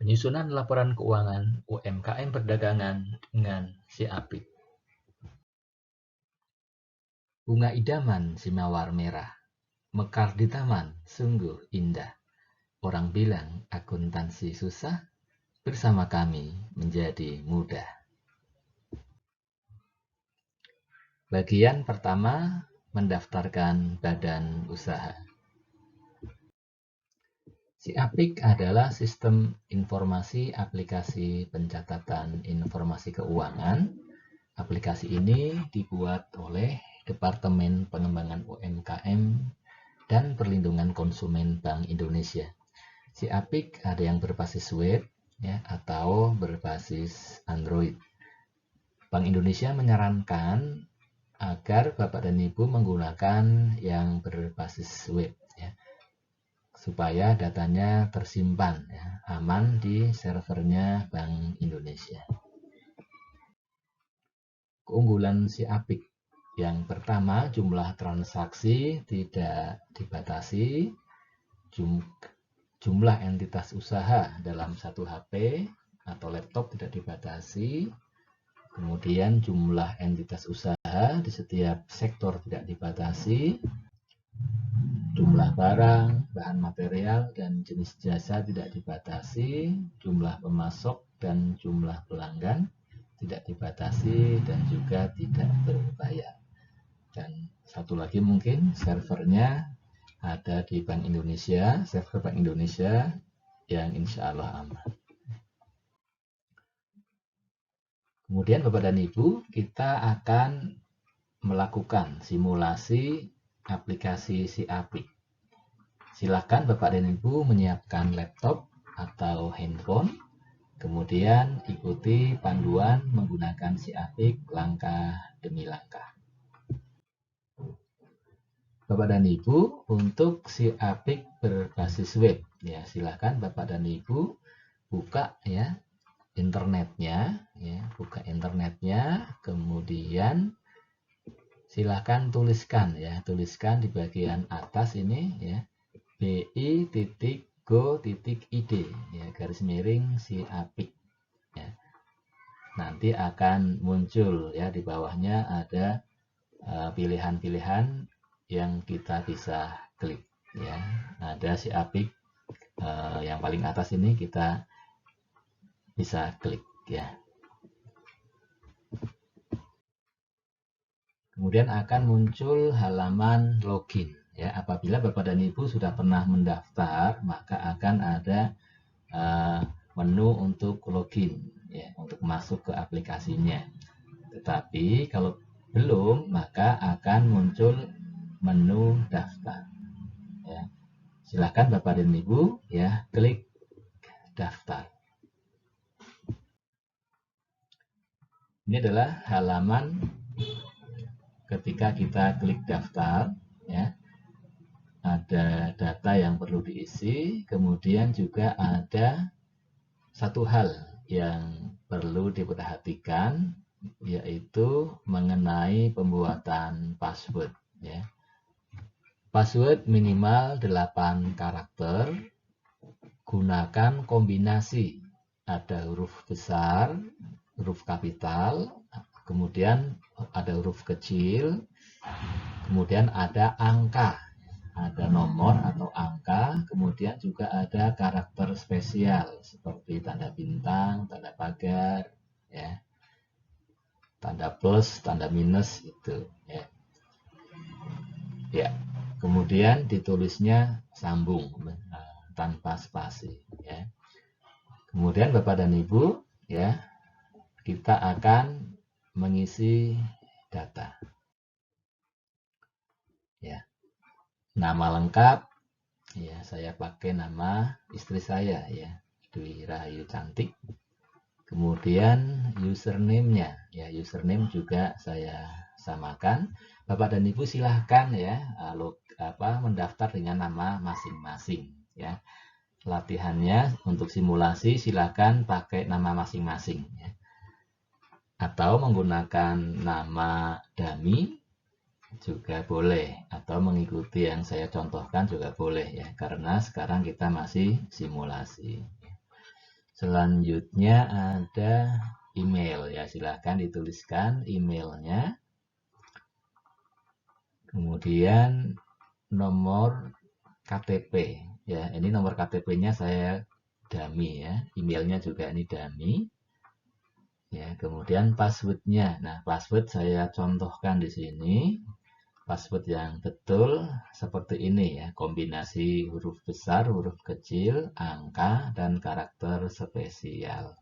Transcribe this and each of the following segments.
Penyusunan laporan keuangan UMKM perdagangan dengan si Apik. Bunga idaman si mawar merah, mekar di taman, sungguh indah. Orang bilang akuntansi susah, bersama kami menjadi mudah. Bagian pertama, mendaftarkan badan usaha. Si Apik adalah sistem informasi aplikasi pencatatan informasi keuangan. Aplikasi ini dibuat oleh Departemen Pengembangan UMKM dan Perlindungan Konsumen Bank Indonesia. Si Apik ada yang berbasis web ya, atau berbasis Android. Bank Indonesia menyarankan agar Bapak dan Ibu menggunakan yang berbasis web ya, supaya datanya tersimpan ya, aman di servernya Bank Indonesia. Keunggulan si Apik yang pertama, jumlah transaksi tidak dibatasi, jumlah entitas usaha dalam satu HP atau laptop tidak dibatasi, kemudian jumlah entitas usaha di setiap sektor tidak dibatasi, jumlah barang, bahan material, dan jenis jasa tidak dibatasi, jumlah pemasok dan jumlah pelanggan tidak dibatasi, dan juga tidak berbayar. Dan satu lagi mungkin servernya ada di Bank Indonesia, server Bank Indonesia yang insya Allah aman. Kemudian Bapak dan Ibu, kita akan melakukan simulasi aplikasi si Apik. Silakan Bapak dan Ibu menyiapkan laptop atau handphone, kemudian ikuti panduan menggunakan si Apik langkah demi langkah. Bapak dan Ibu, untuk si Apik berbasis web, ya silakan Bapak dan Ibu buka ya internetnya, kemudian silakan tuliskan di bagian atas ini ya, bi.go.id ya, garis miring si Apik ya. Nanti akan muncul ya di bawahnya ada pilihan-pilihan yang kita bisa klik ya. Ada si Apik yang paling atas ini kita bisa klik ya. Kemudian akan muncul halaman login ya. Apabila Bapak dan Ibu sudah pernah mendaftar, maka akan ada menu untuk login ya, untuk masuk ke aplikasinya. Tetapi kalau belum, maka akan muncul menu daftar ya. Silakan Bapak dan Ibu ya klik daftar. Ini adalah halaman ketika kita klik daftar ya. Ada data yang perlu diisi, kemudian juga ada satu hal yang perlu diperhatikan, yaitu mengenai pembuatan password ya. Password minimal 8 karakter, gunakan kombinasi, ada huruf besar, huruf kapital, kemudian ada huruf kecil, kemudian ada angka, ada nomor atau angka, kemudian juga ada karakter spesial seperti tanda bintang, tanda pagar, ya, tanda plus, tanda minus itu, ya. Ya, kemudian ditulisnya sambung tanpa spasi, ya. Kemudian Bapak dan Ibu, ya, kita akan mengisi data, ya. Nama lengkap, ya saya pakai nama istri saya ya, Dwi Rahayu Cantik. Kemudian username-nya, ya username juga saya samakan. Bapak dan Ibu silahkan ya mendaftar dengan nama masing-masing ya. Latihannya untuk simulasi silahkan pakai nama masing-masing ya. Atau menggunakan nama dummy juga boleh, atau mengikuti yang saya contohkan juga boleh ya, karena sekarang kita masih simulasi. Selanjutnya ada email ya, silahkan dituliskan emailnya. Kemudian nomor KTP ya, ini nomor KTP-nya saya dummy ya, emailnya juga ini dummy ya. Kemudian passwordnya, nah password saya contohkan di sini. Password yang betul seperti ini ya, kombinasi huruf besar, huruf kecil, angka, dan karakter spesial.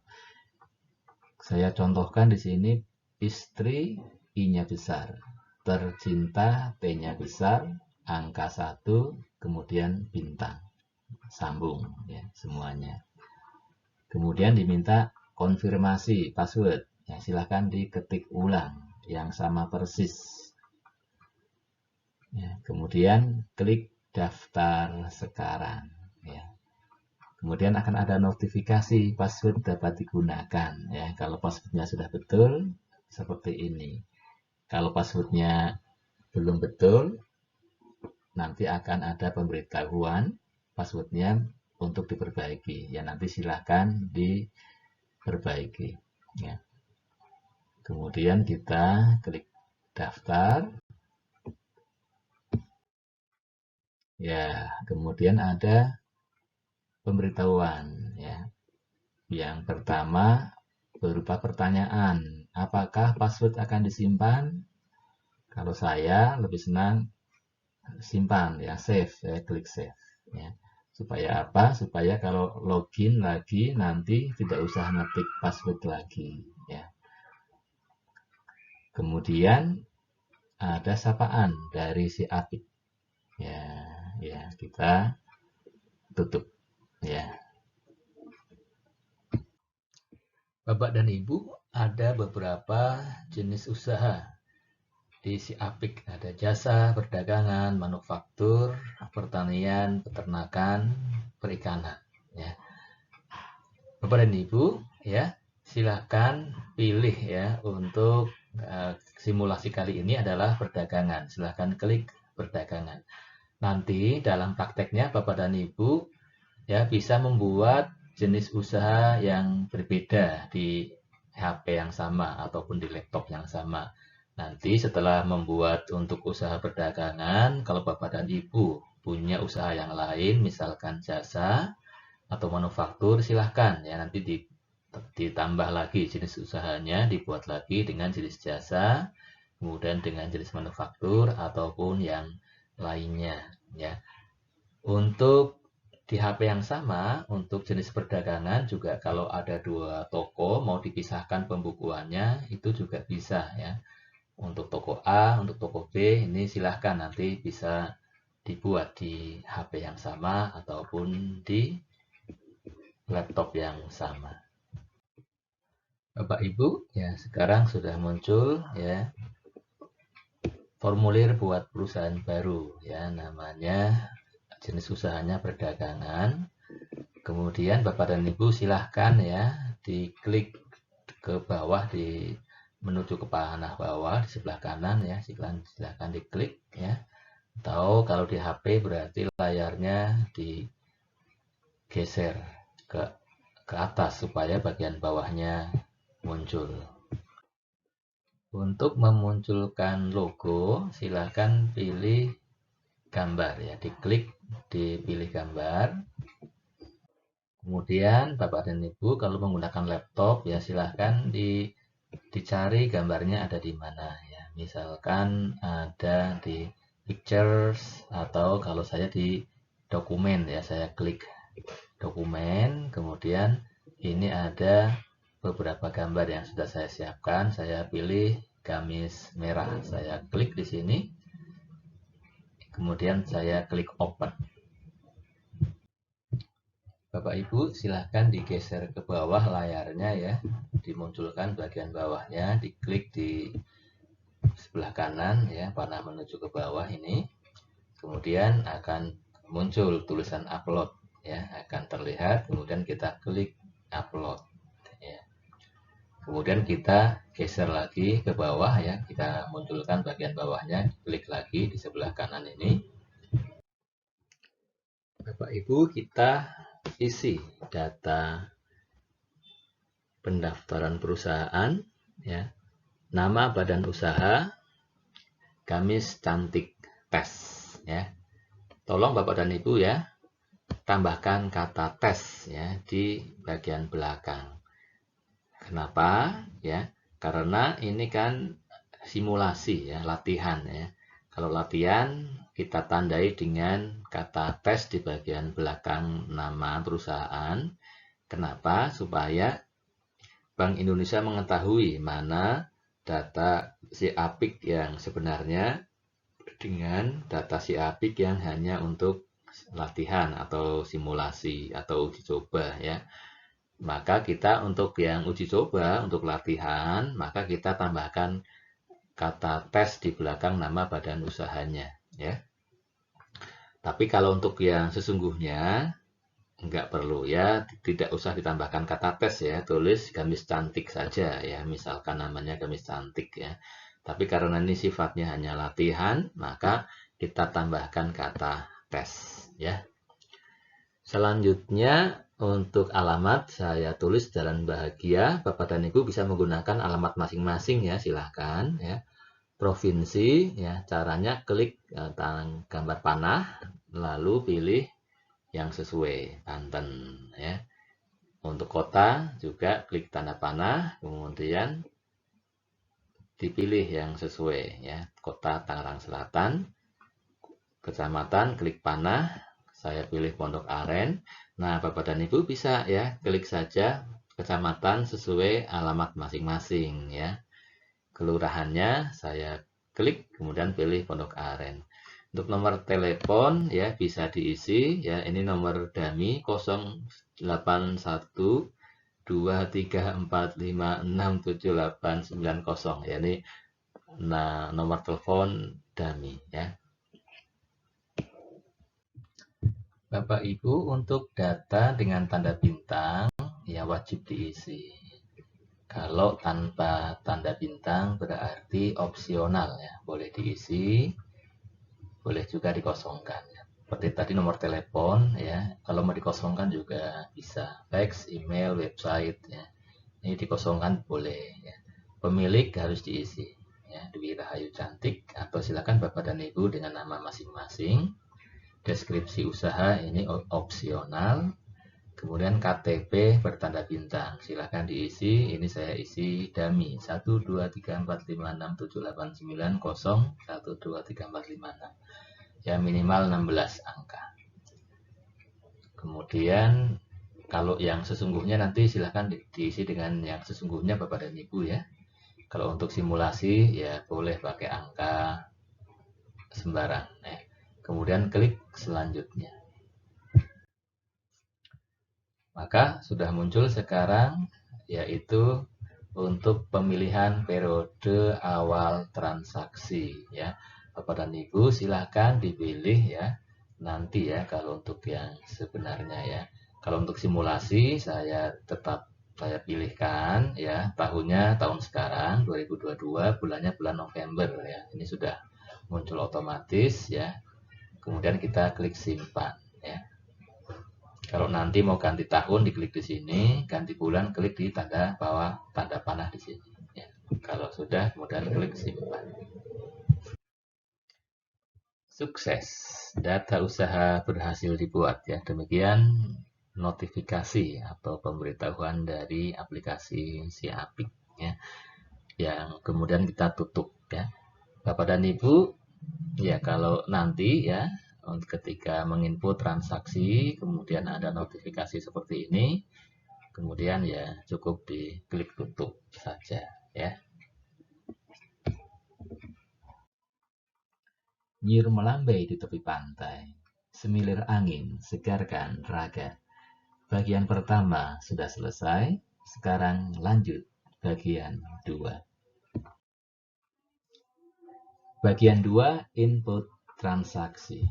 Saya contohkan di sini istri, I-nya besar, tercinta, T-nya besar, angka 1, kemudian bintang. Sambung ya semuanya. Kemudian diminta konfirmasi password. Ya, silahkan diketik ulang yang sama persis. Ya, kemudian klik daftar sekarang. Ya. Kemudian akan ada notifikasi password dapat digunakan. Ya, kalau passwordnya sudah betul, seperti ini. Kalau passwordnya belum betul, nanti akan ada pemberitahuan passwordnya untuk diperbaiki. Ya, nanti silahkan diperbaiki. Ya. Kemudian kita klik daftar. Ya, kemudian ada pemberitahuan ya. Yang pertama berupa pertanyaan, apakah password akan disimpan? Kalau saya lebih senang simpan ya, save ya, klik save ya. Supaya apa? Supaya kalau login lagi nanti tidak usah ngetik password lagi ya. Kemudian ada sapaan dari si Apik. Ya, ya kita tutup ya. Bapak dan Ibu, ada beberapa jenis usaha di si Apik. Ada jasa, perdagangan, manufaktur, pertanian, peternakan, perikanan. Ya. Bapak dan Ibu, ya silakan pilih ya untuk simulasi kali ini adalah perdagangan. Silakan klik perdagangan. Nanti dalam prakteknya Bapak dan Ibu ya bisa membuat jenis usaha yang berbeda di HP yang sama ataupun di laptop yang sama. Nanti setelah membuat untuk usaha perdagangan, kalau Bapak dan Ibu punya usaha yang lain, misalkan jasa atau manufaktur, silahkan ya nanti ditambah lagi jenis usahanya, dibuat lagi dengan jenis jasa, kemudian dengan jenis manufaktur ataupun yang lainnya ya. Untuk di HP yang sama, untuk jenis perdagangan juga kalau ada dua toko mau dipisahkan pembukuannya itu juga bisa ya. Untuk toko A, untuk toko B ini silahkan nanti bisa dibuat di HP yang sama ataupun di laptop yang sama. Bapak Ibu, ya sekarang sudah muncul ya formulir buat perusahaan baru ya, namanya jenis usahanya perdagangan. Kemudian Bapak dan Ibu silahkan ya diklik ke bawah menuju ke panah bawah di sebelah kanan ya, silahkan diklik ya. Atau kalau di HP berarti layarnya digeser ke atas supaya bagian bawahnya muncul. Untuk memunculkan logo silahkan pilih gambar ya, diklik dipilih gambar. Kemudian Bapak dan Ibu kalau menggunakan laptop ya silahkan dicari gambarnya ada di mana ya. Misalkan ada di pictures atau kalau saya di dokumen ya, saya klik dokumen, kemudian ini ada beberapa gambar yang sudah saya siapkan, saya pilih gamis merah, saya klik di sini, kemudian saya klik open. Bapak Ibu silahkan digeser ke bawah layarnya ya, dimunculkan bagian bawahnya, diklik di sebelah kanan ya, panah menuju ke bawah ini, kemudian akan muncul tulisan upload ya, akan terlihat, kemudian kita klik upload ya. Kemudian kita geser lagi ke bawah ya, kita munculkan bagian bawahnya, klik lagi di sebelah kanan ini. Bapak Ibu, kita isi data pendaftaran perusahaan, ya, nama badan usaha, gamis cantik tes, ya. Tolong Bapak dan Ibu ya, tambahkan kata tes ya di bagian belakang. Kenapa? Ya, karena ini kan simulasi ya, latihan ya. Kalau latihan kita tandai dengan kata tes di bagian belakang nama perusahaan. Kenapa? Supaya Bank Indonesia mengetahui mana data si apik yang sebenarnya dengan data si apik yang hanya untuk latihan atau simulasi atau uji coba ya. Maka kita untuk yang uji coba, untuk latihan, maka kita tambahkan kata tes di belakang nama badan usahanya ya. Tapi kalau untuk yang sesungguhnya enggak perlu ya, tidak usah ditambahkan kata tes ya, tulis gamis cantik saja ya, misalkan namanya gamis cantik ya. Tapi karena ini sifatnya hanya latihan, maka kita tambahkan kata tes ya. Selanjutnya untuk alamat saya tulis Jalan Bahagia. Bapak dan Ibu bisa menggunakan alamat masing-masing ya, silahkan ya. Provinsi ya, caranya klik gambar panah lalu pilih yang sesuai, Banten ya. Untuk kota juga klik tanda panah, kemudian dipilih yang sesuai ya, Kota Tangerang Selatan. Kecamatan klik panah, saya pilih Pondok Aren. Nah, Bapak dan Ibu bisa ya, klik saja kecamatan sesuai alamat masing-masing ya. Kelurahannya saya klik, kemudian pilih Pondok Aren. Untuk nomor telepon ya bisa diisi ya, ini nomor dummy 081 234567890 ya, ini nomor telepon dummy ya. Bapak Ibu, untuk data dengan tanda bintang ya wajib diisi. Kalau tanpa tanda bintang berarti opsional ya, boleh diisi, boleh juga dikosongkan ya. Seperti tadi nomor telepon ya, kalau mau dikosongkan juga bisa, fax, email, website ya. Ini dikosongkan boleh ya. Pemilik harus diisi ya, Dwi Rahayu Cantik, atau silakan Bapak dan Ibu dengan nama masing-masing. Deskripsi usaha ini opsional. Kemudian KTP bertanda bintang, silakan diisi. Ini saya isi dummy 12345678901234556 ya, minimal 16 angka. Kemudian kalau yang sesungguhnya nanti silahkan diisi dengan yang sesungguhnya Bapak dan Ibu ya. Kalau untuk simulasi ya boleh pakai angka sembarang ya. Kemudian klik selanjutnya. Maka sudah muncul sekarang yaitu untuk pemilihan periode awal transaksi ya. Bapak dan Ibu silahkan dipilih ya nanti ya, kalau untuk yang sebenarnya ya. Kalau untuk simulasi saya pilihkan ya tahunnya tahun sekarang 2022, bulannya bulan November ya. Ini sudah muncul otomatis ya. Kemudian kita klik simpan ya. Kalau nanti mau ganti tahun diklik di sini, ganti bulan klik di tanda bawah tanda panah di sini ya. Kalau sudah kemudian klik simpan. Sukses, data usaha berhasil dibuat ya. Demikian notifikasi atau pemberitahuan dari aplikasi Siapik ya, yang kemudian kita tutup ya. Bapak dan Ibu ya, kalau nanti ya ketika menginput transaksi kemudian ada notifikasi seperti ini, kemudian ya cukup diklik tutup saja ya. Nyiur melambai di tepi pantai, semilir angin segarkan raga. Bagian pertama sudah selesai, sekarang lanjut bagian 2. Bagian 2, input transaksi.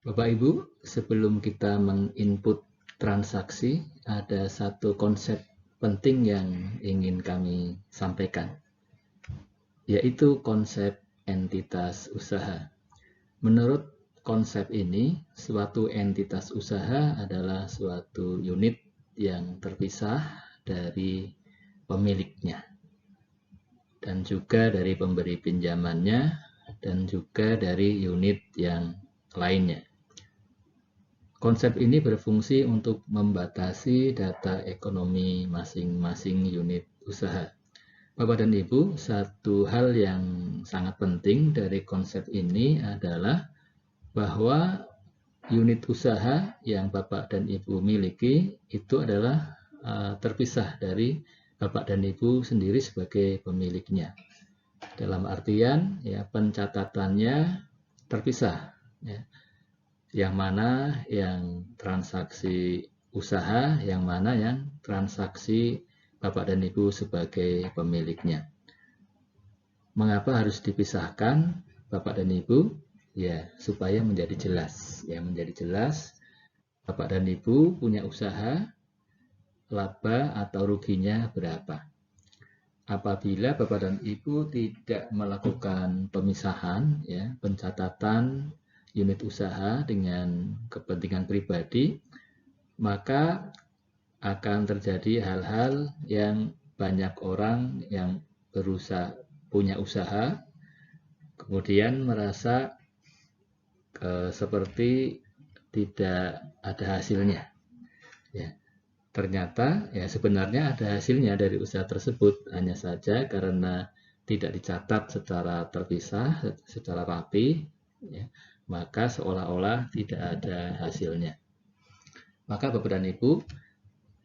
Bapak Ibu, sebelum kita menginput transaksi, ada satu konsep penting yang ingin kami sampaikan, yaitu konsep entitas usaha. Menurut konsep ini, suatu entitas usaha adalah suatu unit yang terpisah dari pemiliknya, dan juga dari pemberi pinjamannya, dan juga dari unit yang lainnya. Konsep ini berfungsi untuk membatasi data ekonomi masing-masing unit usaha. Bapak dan Ibu, satu hal yang sangat penting dari konsep ini adalah bahwa unit usaha yang Bapak dan Ibu miliki itu adalah terpisah dari Bapak dan Ibu sendiri sebagai pemiliknya. Dalam artian ya, pencatatannya terpisah ya. Yang mana yang transaksi usaha, yang mana yang transaksi Bapak dan Ibu sebagai pemiliknya. Mengapa harus dipisahkan Bapak dan Ibu? Ya, supaya menjadi jelas. Ya, menjadi jelas Bapak dan Ibu punya usaha, laba atau ruginya berapa. Apabila Bapak dan Ibu tidak melakukan pemisahan, ya, pencatatan unit usaha dengan kepentingan pribadi, maka akan terjadi hal-hal yang banyak orang yang berusaha punya usaha, kemudian merasa seperti tidak ada hasilnya. Ya. Ternyata ya sebenarnya ada hasilnya dari usaha tersebut, hanya saja karena tidak dicatat secara terpisah, secara rapi, ya, maka seolah-olah tidak ada hasilnya. Maka Bapak dan Ibu,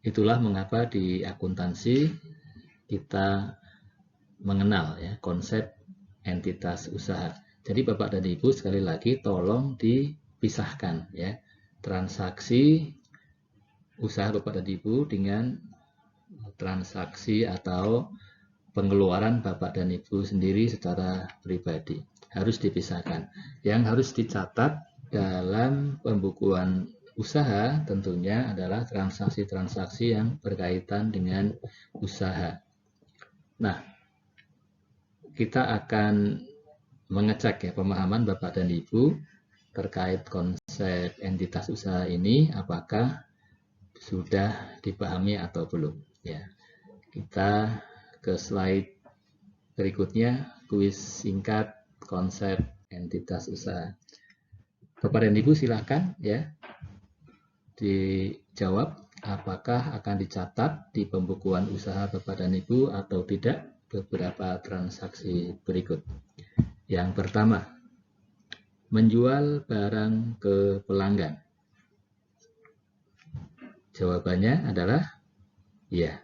itulah mengapa di akuntansi kita mengenal ya konsep entitas usaha. Jadi Bapak dan Ibu sekali lagi tolong dipisahkan ya transaksi usaha Bapak dan Ibu dengan transaksi atau pengeluaran Bapak dan Ibu sendiri secara pribadi. Harus dipisahkan. Yang harus dicatat dalam pembukuan usaha tentunya adalah transaksi-transaksi yang berkaitan dengan usaha. Nah, kita akan mengecek ya pemahaman Bapak dan Ibu terkait konsep entitas usaha ini, apakah sudah dipahami atau belum ya. Kita ke slide berikutnya, kuis singkat konsep entitas usaha. Bapak dan Ibu silakan ya dijawab apakah akan dicatat di pembukuan usaha Bapak dan Ibu atau tidak beberapa transaksi berikut. Yang pertama, menjual barang ke pelanggan. Jawabannya adalah ya.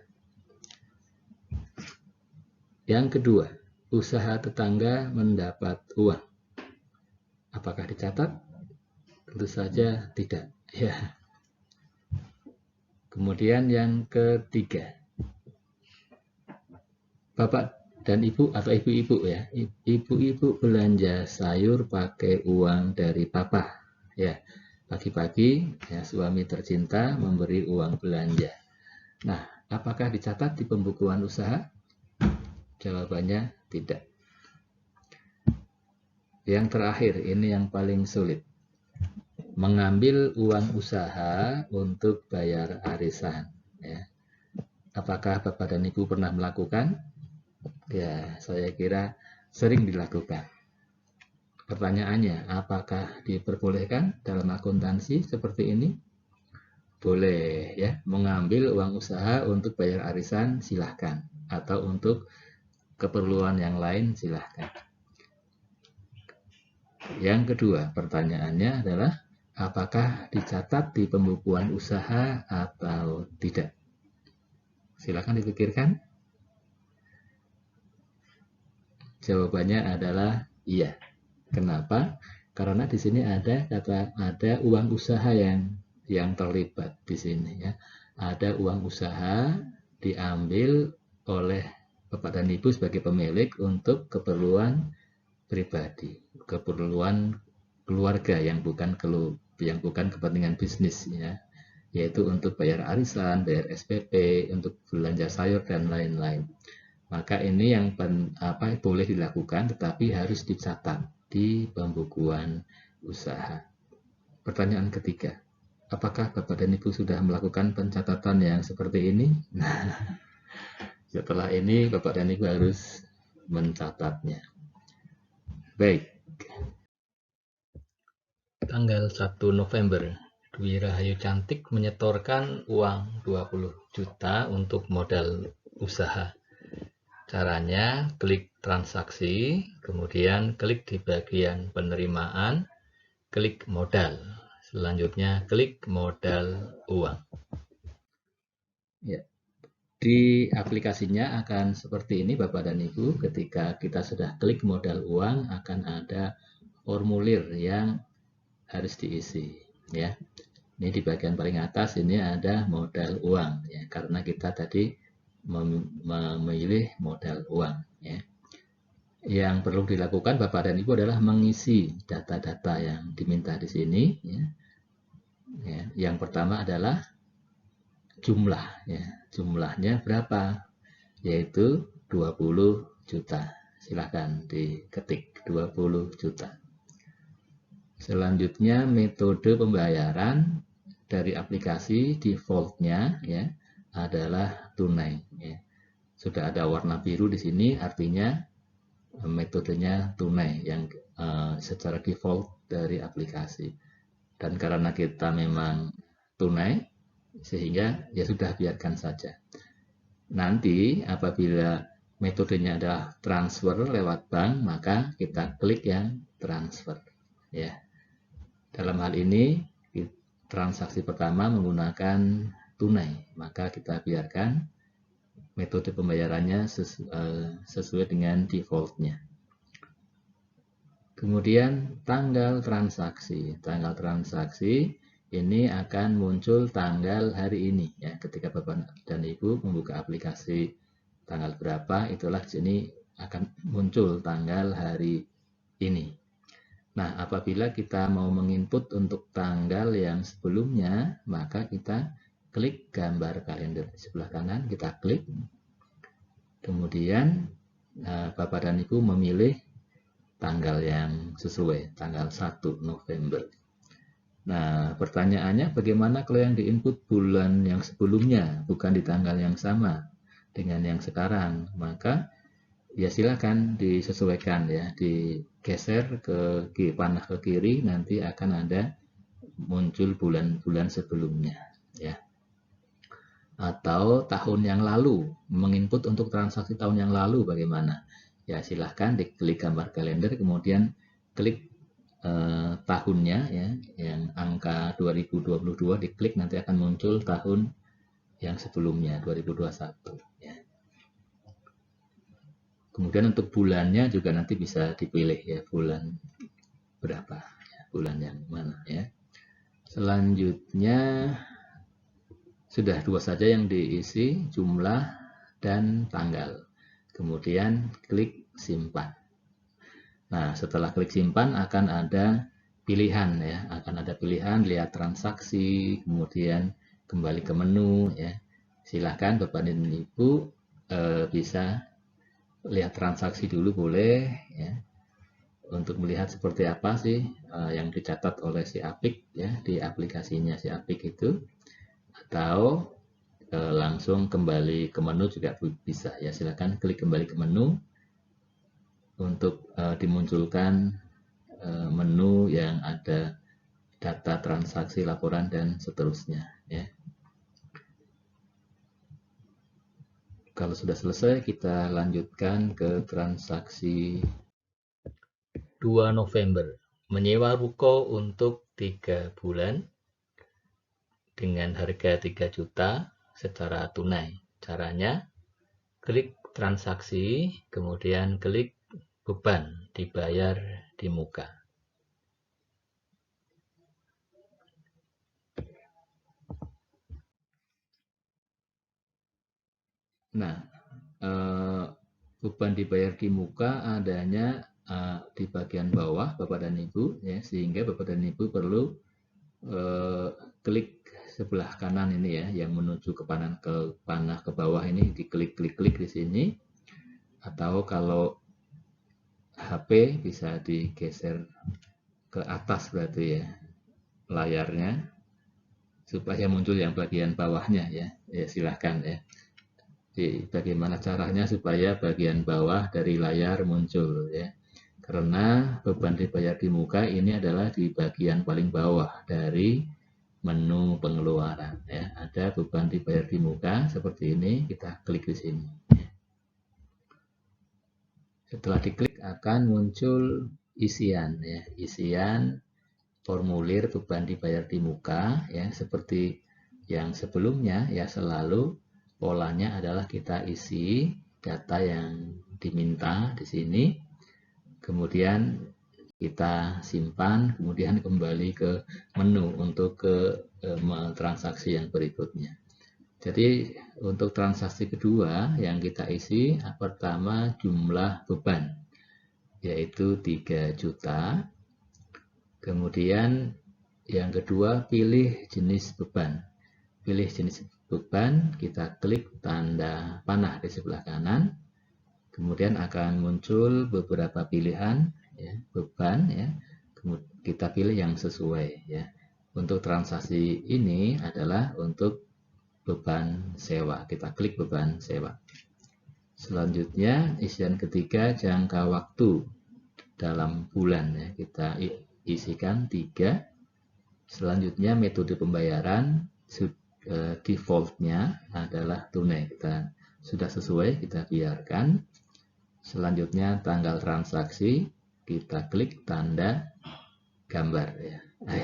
Yang kedua, usaha tetangga mendapat uang. Apakah dicatat? Tentu saja tidak. Ya. Kemudian yang ketiga, Bapak dan Ibu atau ibu-ibu ya, ibu-ibu belanja sayur pakai uang dari papa. Ya, pagi-pagi ya, suami tercinta memberi uang belanja. Nah, apakah dicatat di pembukuan usaha? Jawabannya tidak. Yang terakhir, ini yang paling sulit. Mengambil uang usaha untuk bayar arisan. Ya. Apakah Bapak dan Ibu pernah melakukan? Ya, saya kira sering dilakukan. Pertanyaannya, apakah diperbolehkan dalam akuntansi seperti ini? Boleh ya, mengambil uang usaha untuk bayar arisan silahkan, atau untuk keperluan yang lain silahkan. Yang kedua, pertanyaannya adalah apakah dicatat di pembukuan usaha atau tidak? Silakan dipikirkan. Jawabannya adalah iya. Kenapa? Karena di sini ada uang usaha yang terlibat di sini ya. Ada uang usaha diambil oleh Bapak dan Ibu sebagai pemilik untuk keperluan pribadi, keperluan keluarga yang bukan kepentingan bisnis ya, yaitu untuk bayar arisan, bayar SPP, untuk belanja sayur dan lain-lain. Maka ini yang boleh dilakukan, tetapi harus dicatat di pembukuan usaha. Pertanyaan ketiga, apakah Bapak dan Ibu sudah melakukan pencatatan yang seperti ini? Nah, setelah ini Bapak dan Ibu harus mencatatnya. Baik. Tanggal 1 November, Dwi Rahayu Cantik menyetorkan uang 20 juta untuk modal usaha. Caranya klik transaksi, kemudian klik di bagian penerimaan, klik modal. Selanjutnya klik modal uang. Ya. Di aplikasinya akan seperti ini Bapak dan Ibu. Ketika kita sudah klik modal uang, akan ada formulir yang harus diisi, ya. Ini di bagian paling atas ini ada modal uang, ya, karena kita tadi memilih modal uang, ya. Yang perlu dilakukan Bapak dan Ibu adalah mengisi data-data yang diminta di sini, ya. Ya, yang pertama adalah jumlah, ya. Jumlahnya berapa? Yaitu 20 juta. Silahkan diketik 20 juta. Selanjutnya metode pembayaran dari aplikasi defaultnya ya adalah tunai. Ya. Sudah ada warna biru di sini, artinya metodenya tunai yang secara default dari aplikasi. Dan karena kita memang tunai, sehingga ya sudah biarkan saja. Nanti apabila metodenya adalah transfer lewat bank, maka kita klik yang transfer. Ya. Dalam hal ini, transaksi pertama menggunakan tunai, maka kita biarkan metode pembayarannya sesuai dengan defaultnya. Kemudian tanggal transaksi. Tanggal transaksi ini akan muncul tanggal hari ini, ya. Ketika Bapak dan Ibu membuka aplikasi tanggal berapa, itulah di sini akan muncul tanggal hari ini. Nah, apabila kita mau menginput untuk tanggal yang sebelumnya, maka kita klik gambar kalender di sebelah kanan, kita klik. Kemudian Bapak dan Ibu memilih tanggal yang sesuai, tanggal 1 November. Nah, pertanyaannya bagaimana kalau yang diinput bulan yang sebelumnya, bukan di tanggal yang sama dengan yang sekarang? Maka ya silakan disesuaikan, ya, digeser ke panah ke kiri, nanti akan ada muncul bulan-bulan sebelumnya, ya. Atau tahun yang lalu, menginput untuk transaksi tahun yang lalu bagaimana? Ya silahkan diklik gambar kalender, kemudian klik tahunnya, ya, yang angka 2022 diklik, nanti akan muncul tahun yang sebelumnya 2021, ya. Kemudian untuk bulannya juga nanti bisa dipilih, ya, bulan berapa, ya, bulan yang mana, ya. Selanjutnya sudah dua saja yang diisi, jumlah dan tanggal. Kemudian klik simpan. Nah, setelah klik simpan akan ada pilihan, ya, akan ada pilihan lihat transaksi, kemudian kembali ke menu, ya. Silahkan Bapak dan Ibu bisa lihat transaksi dulu boleh, ya, untuk melihat seperti apa sih yang dicatat oleh si Apik, ya, di aplikasinya si Apik itu, atau langsung kembali ke menu juga bisa, ya. Silakan klik kembali ke menu untuk dimunculkan menu yang ada data transaksi, laporan, dan seterusnya, ya. Kalau sudah selesai, kita lanjutkan ke transaksi 2 November. Menyewa ruko untuk 3 bulan dengan harga 3 juta secara tunai. Caranya, klik transaksi, kemudian klik beban dibayar di muka. Nah, beban dibayar di muka adanya di bagian bawah Bapak dan Ibu, ya, sehingga Bapak dan Ibu perlu klik sebelah kanan ini, ya, yang menuju ke panah ke bawah ini, diklik-klik di sini, atau kalau HP bisa digeser ke atas berarti ya layarnya, supaya muncul yang bagian bawahnya ya. Ya silahkan ya. Jadi bagaimana caranya supaya bagian bawah dari layar muncul ya. Karena beban dibayar di muka ini adalah di bagian paling bawah dari menu pengeluaran ya. Ada beban dibayar di muka seperti ini, kita klik di sini. Setelah diklik akan muncul isian ya, isian formulir beban dibayar di muka ya, seperti yang sebelumnya ya, selalu polanya adalah kita isi data yang diminta di sini, kemudian kita simpan, kemudian kembali ke menu untuk ke transaksi yang berikutnya. Jadi untuk transaksi kedua yang kita isi, pertama jumlah beban, yaitu 3 juta. Kemudian yang kedua pilih jenis beban. Pilih jenis beban, kita klik tanda panah di sebelah kanan. Kemudian akan muncul beberapa pilihan ya, beban ya. Kita pilih yang sesuai ya. Untuk transaksi ini adalah untuk beban sewa, kita klik beban sewa. Selanjutnya isian ketiga jangka waktu dalam bulan ya, kita isikan 3. Selanjutnya metode pembayaran defaultnya adalah tunai, kita sudah sesuai, kita biarkan. Selanjutnya tanggal transaksi, kita klik tanda gambar ya,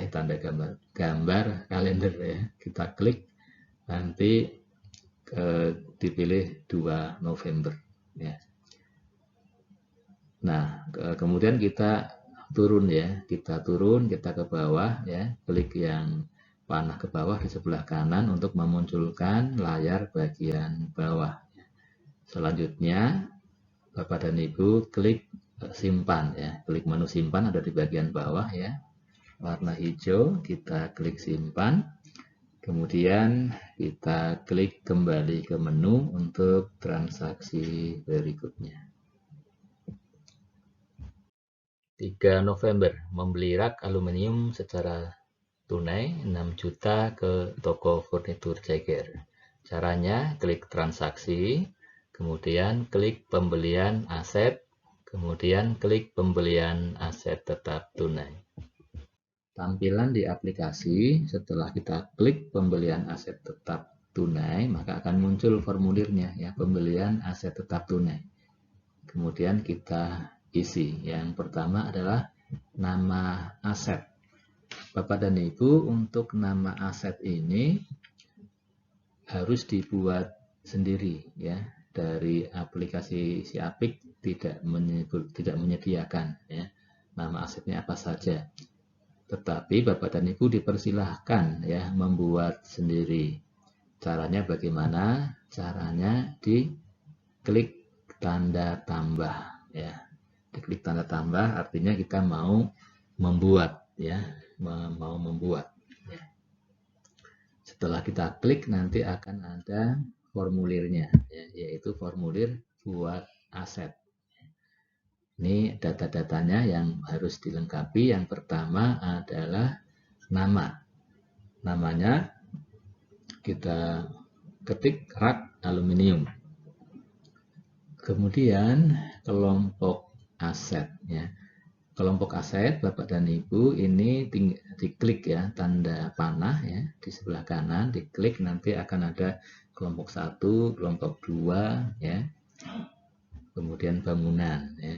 tanda gambar kalender ya, kita klik. Nanti dipilih 2 November ya. Nah kemudian kita turun ya, kita ke bawah ya, klik yang panah ke bawah di sebelah kanan untuk memunculkan layar bagian bawah. Selanjutnya Bapak dan Ibu klik simpan ya, klik menu simpan ada di bagian bawah ya, warna hijau, kita klik simpan. Kemudian kita klik kembali ke menu untuk transaksi berikutnya. 3 November, membeli rak aluminium secara tunai 6 juta ke toko furnitur Ceger. Caranya klik transaksi, kemudian klik pembelian aset, kemudian klik pembelian aset tetap tunai. Tampilan di aplikasi setelah kita klik pembelian aset tetap tunai, maka akan muncul formulirnya ya, pembelian aset tetap tunai. Kemudian kita isi. Yang pertama adalah nama aset. Bapak dan Ibu, untuk nama aset ini harus dibuat sendiri ya. Dari aplikasi Siapik tidak menyediakan ya, nama asetnya apa saja. Tetapi Bapak dan Ibu dipersilahkan ya membuat sendiri. Caranya bagaimana? Caranya diklik tanda tambah ya. Diklik tanda tambah artinya kita mau membuat ya, mau membuat ya. Setelah kita klik nanti akan ada formulirnya ya, yaitu formulir buat aset. Ini data-datanya yang harus dilengkapi. Yang pertama adalah nama. Namanya kita ketik rak aluminium. Kemudian kelompok aset ya. Kelompok aset Bapak dan Ibu ini diklik ya, tanda panah ya di sebelah kanan, diklik nanti akan ada kelompok 1, kelompok 2 ya. Kemudian bangunan ya.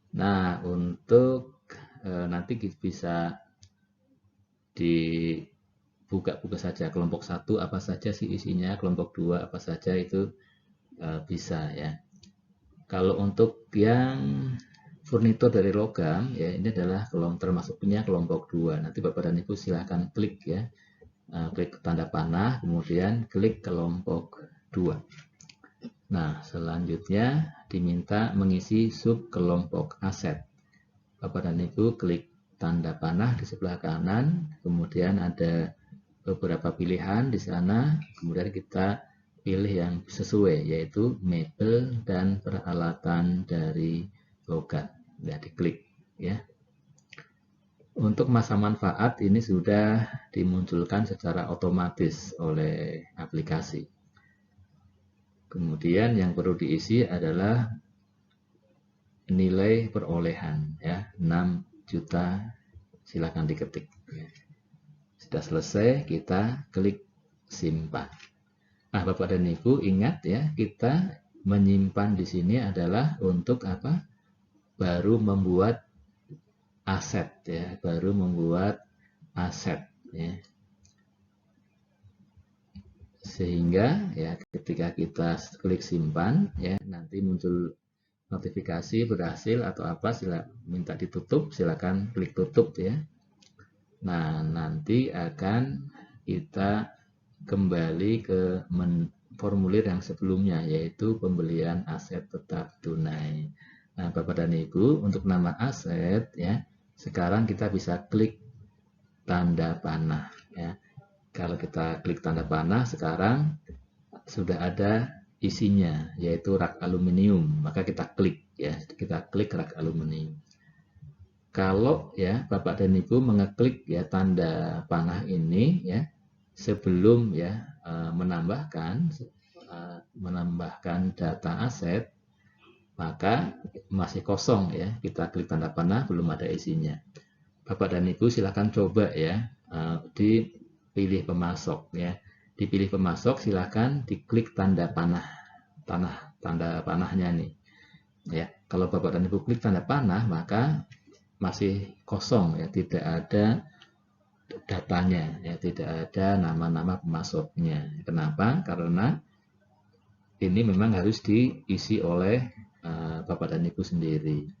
Nah, untuk nanti bisa dibuka-buka saja kelompok 1 apa saja sih isinya, kelompok 2 apa saja itu bisa ya. Kalau untuk yang furnitur dari logam ya, ini adalah termasuknya kelompok 2. Nanti Bapak dan Ibu silahkan klik ya. Klik tanda panah, kemudian klik kelompok 2. Nah, selanjutnya diminta mengisi sub kelompok aset. Bapak dan Ibu klik tanda panah di sebelah kanan, kemudian ada beberapa pilihan di sana, kemudian kita pilih yang sesuai, yaitu mebel dan peralatan dari logam. Ya, diklik ya. Untuk masa manfaat ini sudah dimunculkan secara otomatis oleh aplikasi. Kemudian yang perlu diisi adalah nilai perolehan, ya, 6 juta, silakan diketik. Sudah selesai, kita klik simpan. Nah, Bapak dan Ibu ingat ya, kita menyimpan di sini adalah untuk apa? Baru membuat aset ya, baru membuat aset ya. Sehingga ya ketika kita klik simpan ya, nanti muncul notifikasi berhasil atau apa, minta ditutup, silakan klik tutup ya. Nah, nanti akan kita kembali ke formulir yang sebelumnya, yaitu pembelian aset tetap tunai. Nah, Bapak dan Ibu, untuk nama aset ya, sekarang kita bisa klik tanda panah ya. Kalau kita klik tanda panah, sekarang sudah ada isinya, yaitu rak aluminium. Maka kita klik ya, kita klik rak aluminium. Kalau ya Bapak dan Ibu mengeklik ya tanda panah ini ya, sebelum ya menambahkan data aset, maka masih kosong ya. Kita klik tanda panah, belum ada isinya. Bapak dan Ibu silakan coba ya, dipilih pemasok ya. Dipilih pemasok, silakan diklik tanda panah, tanda panahnya nih. Ya, kalau Bapak dan Ibu klik tanda panah, maka masih kosong ya, tidak ada datanya ya, tidak ada nama-nama pemasoknya. Kenapa? Karena ini memang harus diisi oleh Bapak dan Ibu sendiri.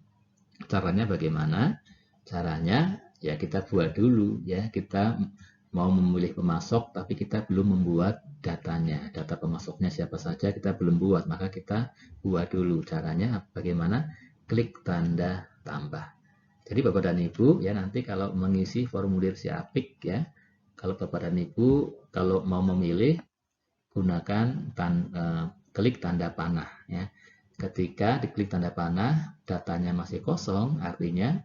Caranya bagaimana? Caranya ya kita buat dulu ya, kita mau memilih pemasok tapi kita belum membuat datanya, data pemasoknya siapa saja kita belum buat, maka kita buat dulu. Caranya bagaimana? Klik tanda tambah. Jadi Bapak dan Ibu ya, nanti kalau mengisi formulir Siapik ya, kalau Bapak dan Ibu kalau mau memilih, gunakan klik tanda panah ya. Ketika diklik tanda panah, datanya masih kosong, artinya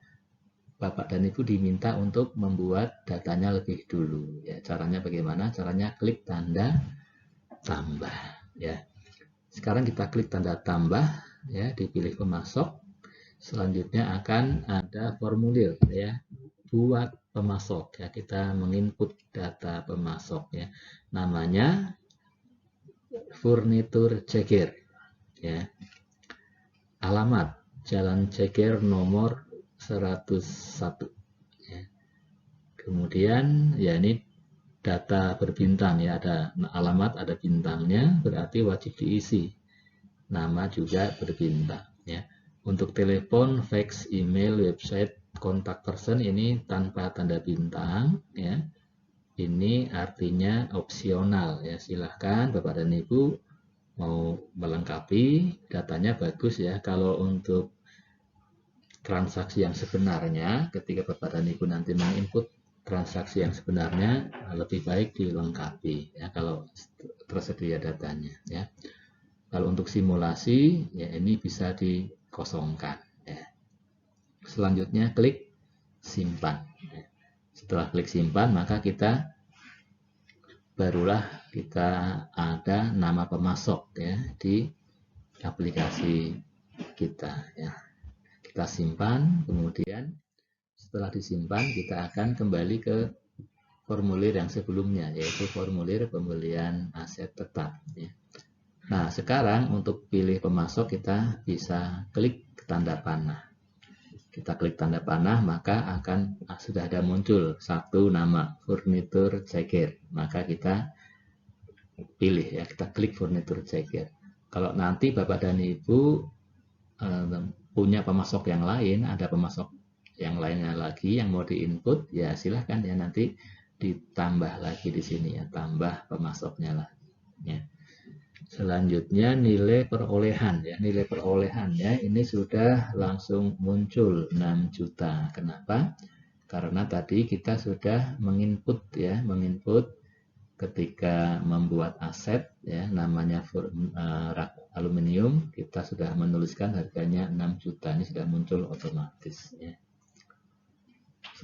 Bapak dan Ibu diminta untuk membuat datanya lebih dulu ya. Caranya bagaimana? Caranya klik tanda tambah ya. Sekarang kita klik tanda tambah ya, dipilih pemasok. Selanjutnya akan ada formulir ya, buat pemasok ya. Kita menginput data pemasok ya. Namanya furnitur ceger ya. Alamat Jalan Ceger nomor 101 ya. Kemudian ya, ini data berbintang ya, ada alamat, ada bintangnya, berarti wajib diisi. Nama juga berbintang ya. Untuk telepon, fax, email, website, kontak person ini tanpa tanda bintang ya. Ini artinya opsional ya. Silahkan Bapak dan Ibu mau melengkapi, datanya bagus ya. Kalau untuk transaksi yang sebenarnya, ketika Bapak dan Ibu nanti menginput transaksi yang sebenarnya, lebih baik dilengkapi ya kalau tersedia datanya ya. Kalau untuk simulasi ya, ini bisa dikosongkan ya. Selanjutnya klik simpan ya. Setelah klik simpan, maka barulah kita ada nama pemasok ya di aplikasi kita ya. Kita simpan, kemudian setelah disimpan kita akan kembali ke formulir yang sebelumnya, yaitu formulir pembelian aset tetap ya. Nah, sekarang untuk pilih pemasok kita bisa klik tanda panah. Kita klik tanda panah, maka akan sudah ada muncul satu nama, furnitur ceger. Maka kita pilih ya, kita klik furnitur ceger. Kalau nanti Bapak dan Ibu punya pemasok yang lain, ada pemasok yang lainnya lagi yang mau diinput, ya silahkan ya, nanti ditambah lagi di sini ya, tambah pemasoknya lagi ya. Selanjutnya nilai perolehan ya, nilai perolehan ya, ini sudah langsung muncul 6 juta. Kenapa? Karena tadi kita sudah menginput ya, menginput ketika membuat aset ya, namanya rak aluminium, kita sudah menuliskan harganya 6 juta. Ini sudah muncul otomatis ya.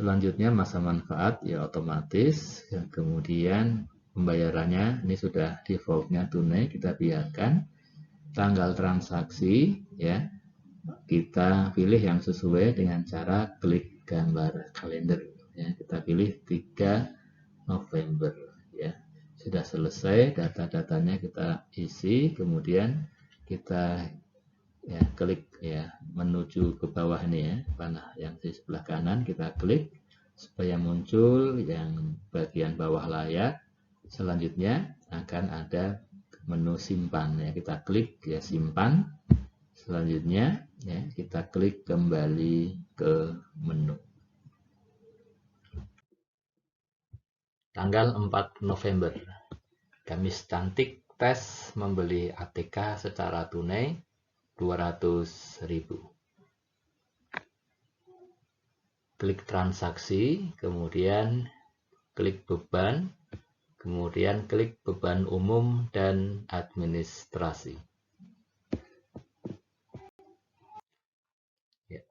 Selanjutnya masa manfaat ya otomatis, ya, kemudian pembayarannya ini sudah defaultnya tunai, kita biarkan. Tanggal transaksi ya kita pilih yang sesuai dengan cara klik gambar kalender ya, kita pilih 3 November ya. Sudah selesai, data-datanya kita isi, kemudian kita ya klik ya menuju ke bawah ini ya, panah yang di sebelah kanan kita klik supaya muncul yang bagian bawah layar. Selanjutnya akan ada menu simpan ya, kita klik ya simpan. Selanjutnya ya kita klik kembali ke menu. Tanggal 4 November, Gamis Cantik tes membeli ATK secara tunai 200.000. Klik transaksi, kemudian klik beban, kemudian klik beban umum dan administrasi. Ya.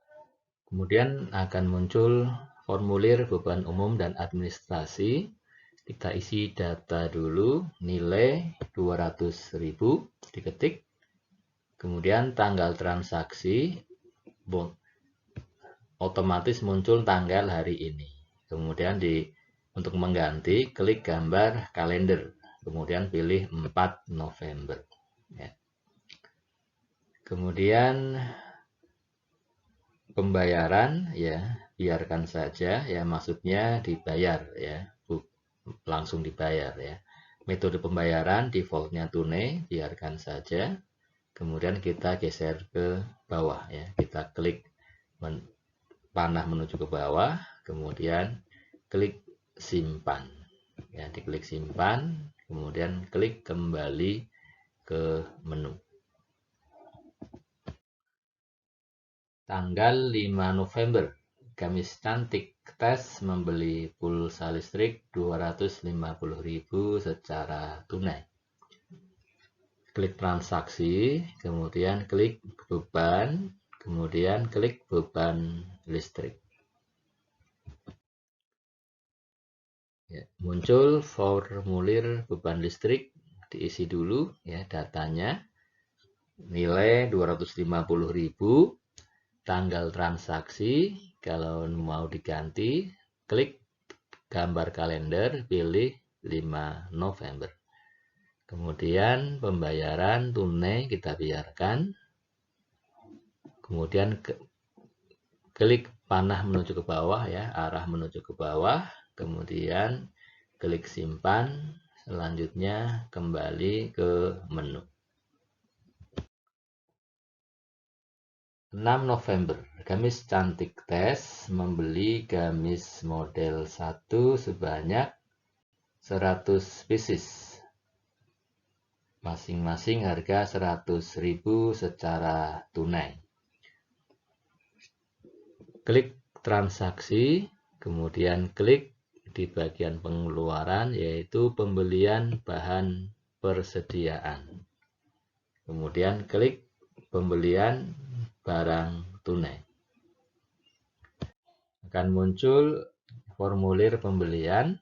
Kemudian akan muncul formulir beban umum dan administrasi. Kita isi data dulu, nilai 200.000, diketik. Kemudian tanggal transaksi, otomatis muncul tanggal hari ini. Kemudian untuk mengganti, klik gambar kalender. Kemudian pilih 4 November. Ya. Kemudian pembayaran ya biarkan saja ya, maksudnya dibayar ya, langsung dibayar ya. Metode pembayaran defaultnya tunai, biarkan saja. Kemudian kita geser ke bawah ya, kita klik panah menuju ke bawah, kemudian klik simpan ya, diklik simpan, kemudian klik kembali ke menu. Tanggal 5 November, Gamis Cantik tes membeli pulsa listrik 250.000 secara tunai. Klik transaksi, kemudian klik beban, kemudian klik beban listrik. Ya, muncul formulir beban listrik, diisi dulu ya datanya, nilai 250.000, tanggal transaksi, kalau mau diganti, klik gambar kalender, pilih 5 November. Kemudian pembayaran tunai kita biarkan. Kemudian klik panah menuju ke bawah ya, arah menuju ke bawah. Kemudian klik simpan. Selanjutnya kembali ke menu. 6 November, Gamis Cantik tes membeli gamis model 1 sebanyak 100 pieces. Masing-masing harga 100.000 secara tunai. Klik transaksi, kemudian klik di bagian pengeluaran yaitu pembelian bahan persediaan. Kemudian klik pembelian barang tunai. Akan muncul formulir pembelian.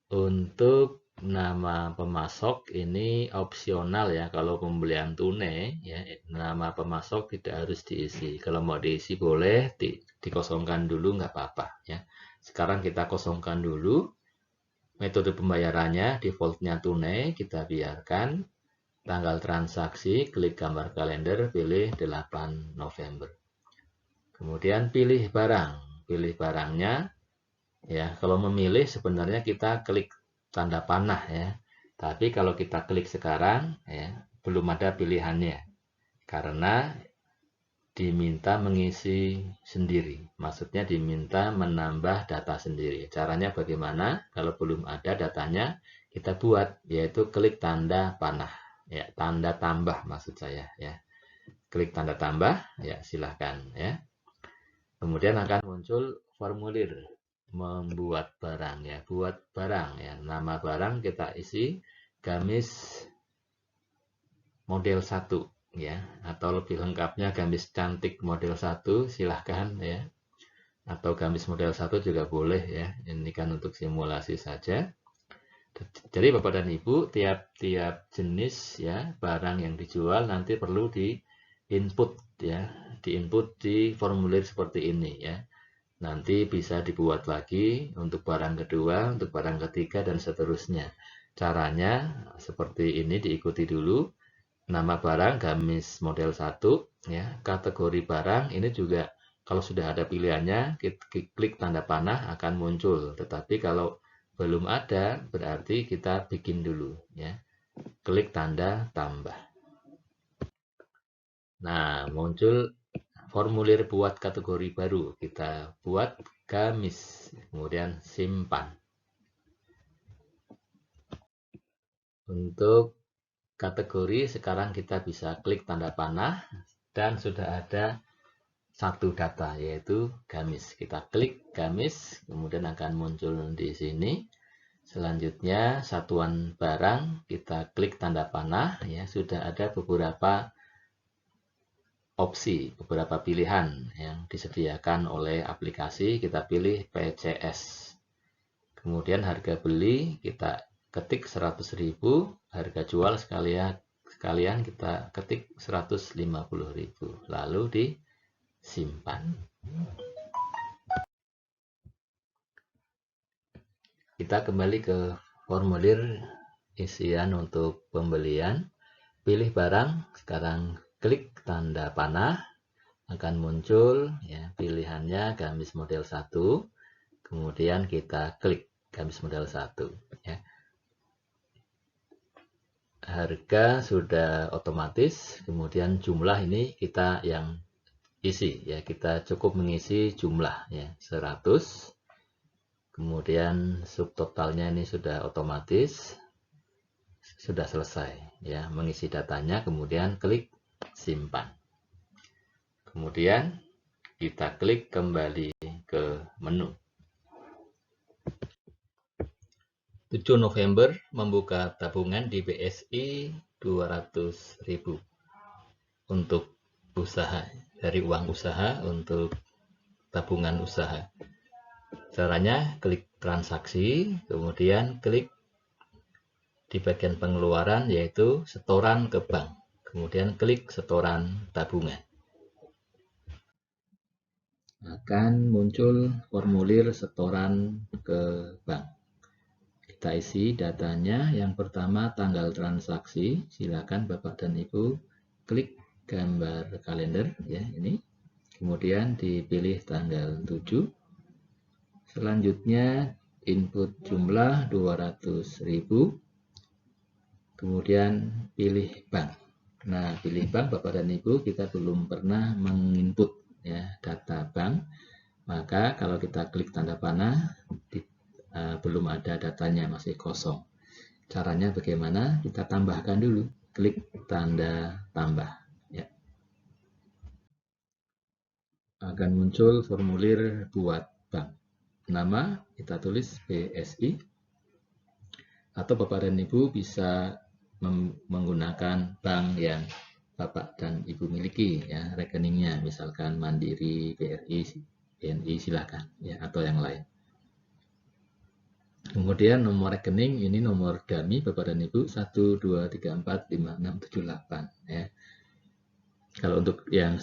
Untuk nama pemasok ini opsional ya, kalau pembelian tunai ya, nama pemasok tidak harus diisi. Kalau mau diisi boleh, dikosongkan dulu nggak apa-apa ya. Sekarang kita kosongkan dulu. Metode pembayarannya defaultnya tunai, kita biarkan. Tanggal transaksi, klik gambar kalender, pilih 8 November. Kemudian pilih barang, pilih barangnya. Ya, kalau memilih sebenarnya kita klik tanda panah ya. Tapi kalau kita klik sekarang ya, belum ada pilihannya. Karena diminta mengisi sendiri. Maksudnya diminta menambah data sendiri. Caranya bagaimana? Kalau belum ada datanya, kita buat yaitu klik tanda panah ya, tanda tambah maksud saya ya. Klik tanda tambah ya, silahkan ya. Kemudian akan muncul formulir membuat barang ya, buat barang ya, nama barang kita isi gamis model 1 ya, atau lebih lengkapnya gamis cantik model 1, silahkan ya. atau gamis model 1 juga boleh ya. Ini kan untuk simulasi saja. Jadi Bapak dan Ibu, tiap-tiap jenis ya barang yang dijual nanti perlu di input ya, diinput di formulir seperti ini ya. Nanti bisa dibuat lagi untuk barang kedua, untuk barang ketiga dan seterusnya. Caranya seperti ini, diikuti dulu. Nama barang gamis model 1 ya, kategori barang ini juga kalau sudah ada pilihannya, klik tanda panah akan muncul. Tetapi kalau belum ada, berarti kita bikin dulu ya. Klik tanda tambah. Nah, muncul formulir buat kategori baru. Kita buat gamis, kemudian simpan. Untuk kategori sekarang kita bisa klik tanda panah dan sudah ada satu data yaitu gamis. Kita klik gamis, kemudian akan muncul di sini. Selanjutnya satuan barang, kita klik tanda panah ya, sudah ada beberapa opsi, beberapa pilihan yang disediakan oleh aplikasi. Kita pilih PCS. Kemudian harga beli kita ketik 100.000, harga jual sekalian kita ketik 150.000, lalu disimpan. Kita kembali ke formulir isian untuk pembelian. Pilih barang, sekarang klik tanda panah, akan muncul ya pilihannya gamis model 1. Kemudian kita klik gamis model 1 ya. Harga sudah otomatis, kemudian jumlah ini kita yang isi ya, kita cukup mengisi jumlah ya 100. Kemudian subtotalnya ini sudah otomatis, sudah selesai ya mengisi datanya, kemudian klik simpan. Kemudian kita klik kembali ke menu. 7 November membuka tabungan di BSI 200.000 untuk usaha, dari uang usaha untuk tabungan usaha. Caranya klik transaksi, kemudian klik di bagian pengeluaran yaitu setoran ke bank, kemudian klik setoran tabungan. Akan muncul formulir setoran ke bank. Kita isi datanya. Yang pertama tanggal transaksi, silakan Bapak dan Ibu klik gambar kalender ya ini. Kemudian dipilih tanggal 7. Selanjutnya input jumlah 200.000. Kemudian pilih bank. Nah, pilih bank Bapak dan Ibu, kita belum pernah menginput ya data bank. Maka kalau kita klik tanda panah belum ada datanya, masih kosong. Caranya bagaimana? Kita tambahkan dulu. Klik tanda tambah ya. Akan muncul formulir buat bank. Nama kita tulis BSI, atau Bapak dan Ibu bisa menggunakan bank yang Bapak dan Ibu miliki ya, rekeningnya misalkan Mandiri, BRI, BNI silakan ya, atau yang lain. Kemudian nomor rekening ini nomor dummy Bapak dan Ibu 123456778 ya. Kalau untuk yang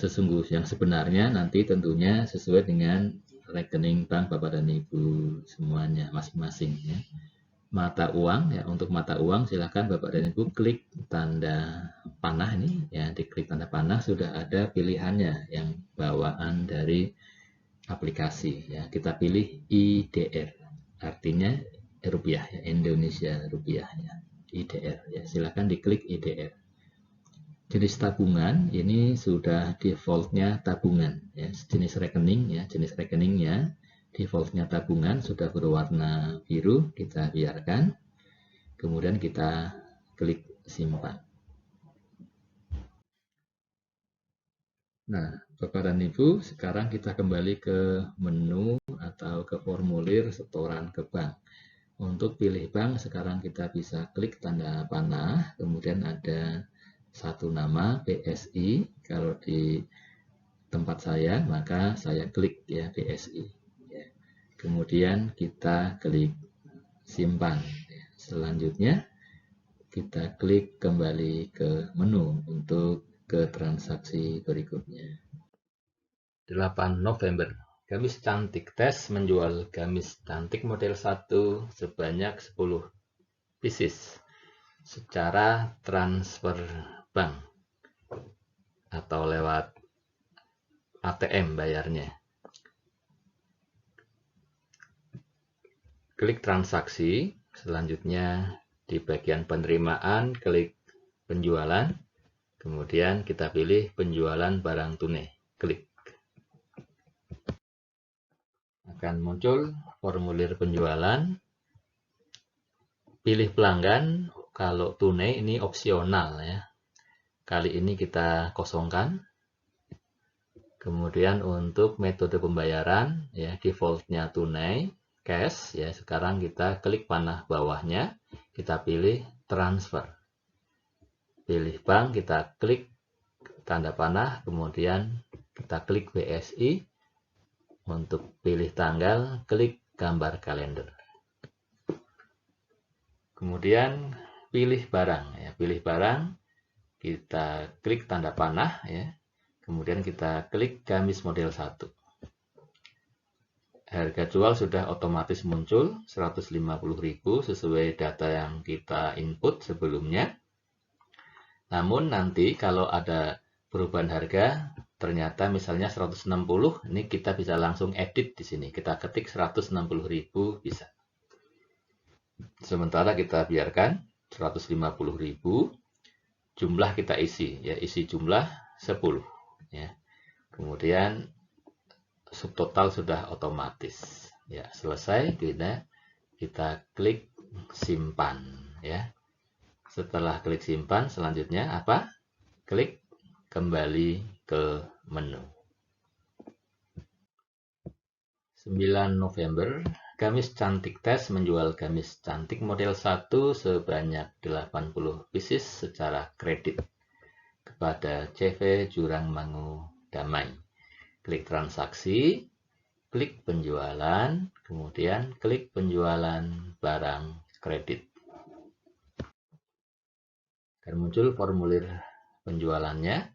yang sebenarnya nanti tentunya sesuai dengan rekening bank Bapak dan Ibu semuanya masing-masing ya. Mata uang ya, untuk mata uang silahkan Bapak dan Ibu klik tanda panah ini ya, diklik tanda panah sudah ada pilihannya yang bawaan dari aplikasi ya. Kita pilih IDR, artinya rupiah ya, Indonesia rupiah ya, IDR ya, silahkan diklik IDR. Jenis tabungan ini sudah defaultnya tabungan ya, jenis rekening ya, jenis rekeningnya defaultnya tabungan sudah berwarna biru, kita biarkan. Kemudian kita klik simpan. Nah, Bapak dan Ibu, sekarang kita kembali ke menu atau ke formulir setoran ke bank. Untuk pilih bank, sekarang kita bisa klik tanda panah, kemudian ada satu nama BSI. Kalau di tempat saya, maka saya klik ya BSI. Ya. Kemudian kita klik simpan. Selanjutnya kita klik kembali ke menu untuk ke transaksi berikutnya. 8 November. Gamis Cantik Tes menjual gamis cantik model 1 sebanyak 10 pieces secara transfer bank atau lewat ATM bayarnya. Klik transaksi, selanjutnya di bagian penerimaan klik penjualan, kemudian kita pilih penjualan barang tunai, klik. Akan muncul formulir penjualan, pilih pelanggan, kalau tunai ini opsional ya. Kali ini kita kosongkan. Kemudian untuk metode pembayaran ya defaultnya tunai, cash ya. Sekarang kita klik panah bawahnya, kita pilih transfer. Pilih bank, kita klik tanda panah, kemudian kita klik BSI. Untuk pilih tanggal, klik gambar kalender. Kemudian pilih barang ya, pilih barang, kita klik tanda panah ya. Kemudian kita klik gamis model 1. Harga jual sudah otomatis muncul 150.000 sesuai data yang kita input sebelumnya. Namun nanti kalau ada perubahan harga, ternyata misalnya 160, ini kita bisa langsung edit di sini. Kita ketik 160.000 bisa. Sementara kita biarkan 150.000, jumlah kita isi ya, isi jumlah 10 ya. Kemudian subtotal sudah otomatis ya, selesai. Kita klik simpan ya. Setelah klik simpan, selanjutnya apa? Klik kembali ke menu. 9 November, Gamis Cantik Tes menjual gamis cantik model 1 sebanyak 80 pieces secara kredit kepada CV Jurangmangu Damai. Klik transaksi, klik penjualan, kemudian klik penjualan barang kredit. Akan muncul formulir penjualannya.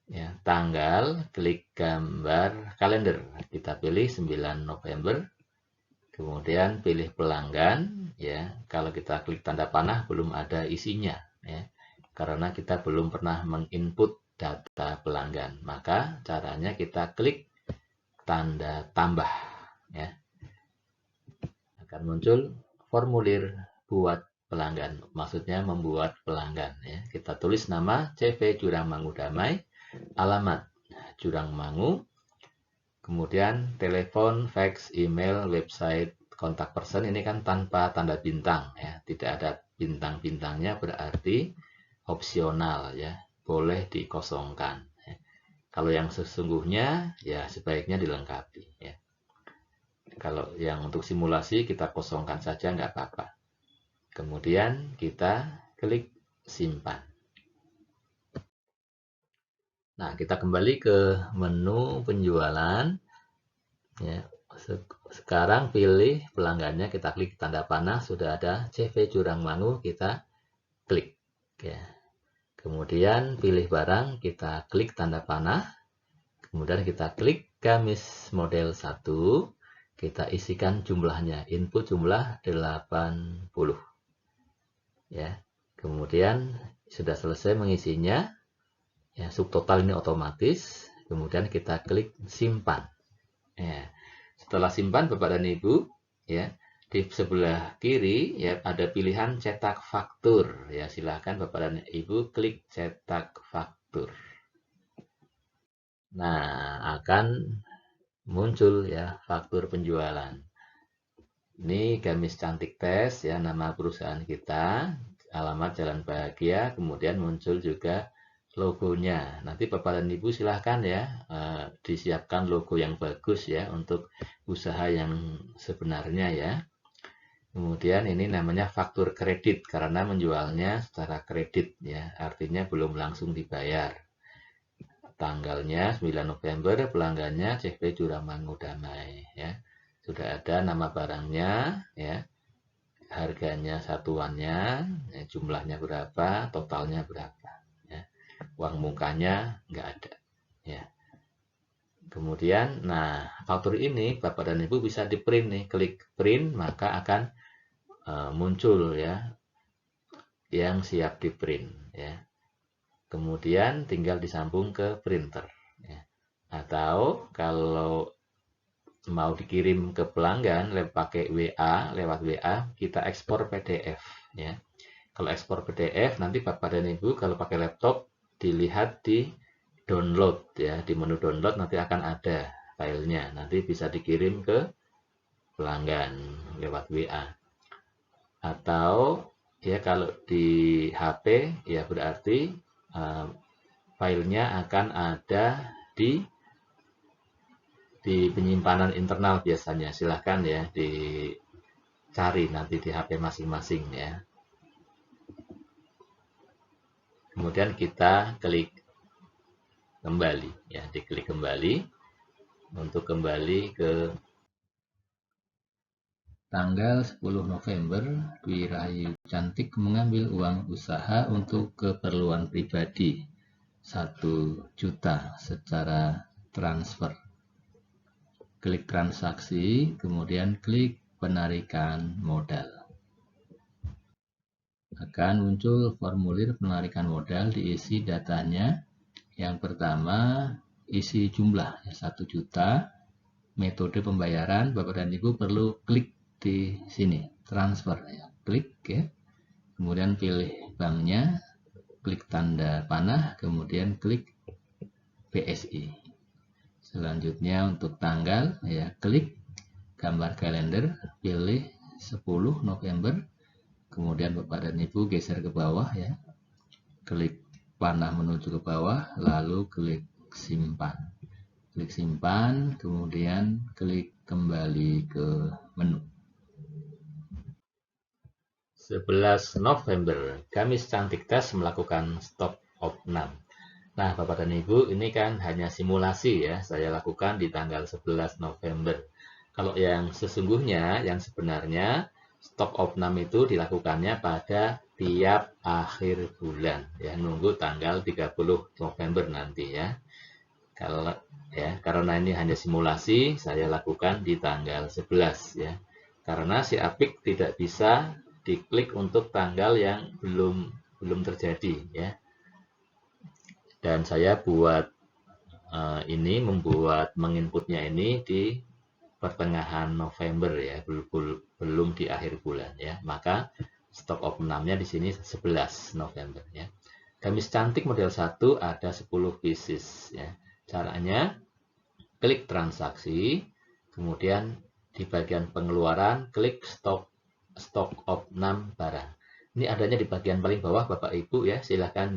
Ya, tanggal, klik gambar kalender. Kita pilih 9 November. Kemudian pilih pelanggan. Ya, kalau kita klik tanda panah belum ada isinya. Ya, karena kita belum pernah menginput data pelanggan. Maka caranya kita klik tanda tambah. Ya. Akan muncul formulir buat pelanggan, maksudnya membuat pelanggan ya. Kita tulis nama CV Jurangmangu Damai, alamat Jurangmangu, kemudian telepon, fax, email, website, kontak person. Ini kan tanpa tanda bintang ya, tidak ada bintang-bintangnya, berarti opsional ya, boleh dikosongkan ya. Kalau yang sesungguhnya ya sebaiknya dilengkapi ya. Kalau yang untuk simulasi kita kosongkan saja nggak apa-apa. Kemudian kita klik simpan. Nah, kita kembali ke menu penjualan. Ya, sekarang pilih pelanggannya, kita klik tanda panah, sudah ada CV Jurangmangu, kita klik. Ya. Kemudian pilih barang, kita klik tanda panah. Kemudian kita klik gamis model 1. Kita isikan jumlahnya, input jumlah 80. Ya, kemudian sudah selesai mengisinya ya, subtotal ini otomatis. Kemudian kita klik simpan ya. Setelah simpan Bapak dan Ibu ya, di sebelah kiri ya ada pilihan cetak faktur ya, silahkan Bapak dan Ibu klik cetak faktur. Nah, akan muncul ya faktur penjualan. Ini Gamis Cantik Tes ya, nama perusahaan kita, alamat Jalan Bahagia, kemudian muncul juga logonya. Nanti Bapak dan Ibu silahkan ya disiapkan logo yang bagus ya untuk usaha yang sebenarnya ya. Kemudian ini namanya faktur kredit karena menjualnya secara kredit ya, artinya belum langsung dibayar. tanggalnya 9 November, pelanggannya CV Juramangu Damai, ya. Sudah ada nama barangnya, ya, harganya satuannya, ya, jumlahnya berapa, totalnya berapa, ya. Uang mukanya nggak ada, ya. Kemudian, nah, faktur ini Bapak dan Ibu bisa di print nih, klik print maka akan muncul ya yang siap di print, ya. Kemudian tinggal disambung ke printer, ya. Atau kalau mau dikirim ke pelanggan pakai WA, lewat WA kita ekspor PDF, ya. Kalau ekspor PDF nanti Bapak dan Ibu kalau pakai laptop dilihat di download, ya, di menu download nanti akan ada filenya, nanti bisa dikirim ke pelanggan lewat WA. Atau ya kalau di HP ya berarti filenya akan ada di penyimpanan internal biasanya. Silahkan ya dicari nanti di HP masing-masing, ya. Kemudian kita klik kembali, ya, diklik kembali untuk kembali ke tanggal 10 November. Dwi Rahayu Cantik mengambil uang usaha untuk keperluan pribadi 1 juta secara transfer. Klik transaksi, kemudian klik penarikan modal. Akan muncul formulir penarikan modal, diisi datanya. Yang pertama, isi jumlah 1 juta. Metode pembayaran, Bapak dan Ibu perlu klik di sini, transfer, ya. Klik, ya. Kemudian pilih banknya, klik tanda panah, kemudian klik BSI. Selanjutnya untuk tanggal, ya, klik gambar kalender, pilih 10 November, kemudian Bapak dan Ibu geser ke bawah, ya. Klik panah menuju ke bawah, lalu klik simpan. Klik simpan, kemudian klik kembali ke menu. 11 November, Kamis Cantik Tes melakukan stop opnam. Nah, Bapak dan Ibu, ini kan hanya simulasi ya, saya lakukan di tanggal 11 November. Kalau yang sesungguhnya, yang sebenarnya, stop opnam itu dilakukannya pada tiap akhir bulan, ya, nunggu tanggal 30 November nanti ya. Kalau ya, karena ini hanya simulasi, saya lakukan di tanggal 11 ya. Karena si Apik tidak bisa diklik untuk tanggal yang belum terjadi ya. Dan saya buat menginputnya ini di pertengahan November ya, belum di akhir bulan ya. Maka stop opnamnya di sini 11 November ya. Kamis Cantik model 1 ada 10 pieces ya. Caranya klik transaksi, kemudian di bagian pengeluaran klik stok opnam barang. Ini adanya di bagian paling bawah Bapak Ibu ya, silahkan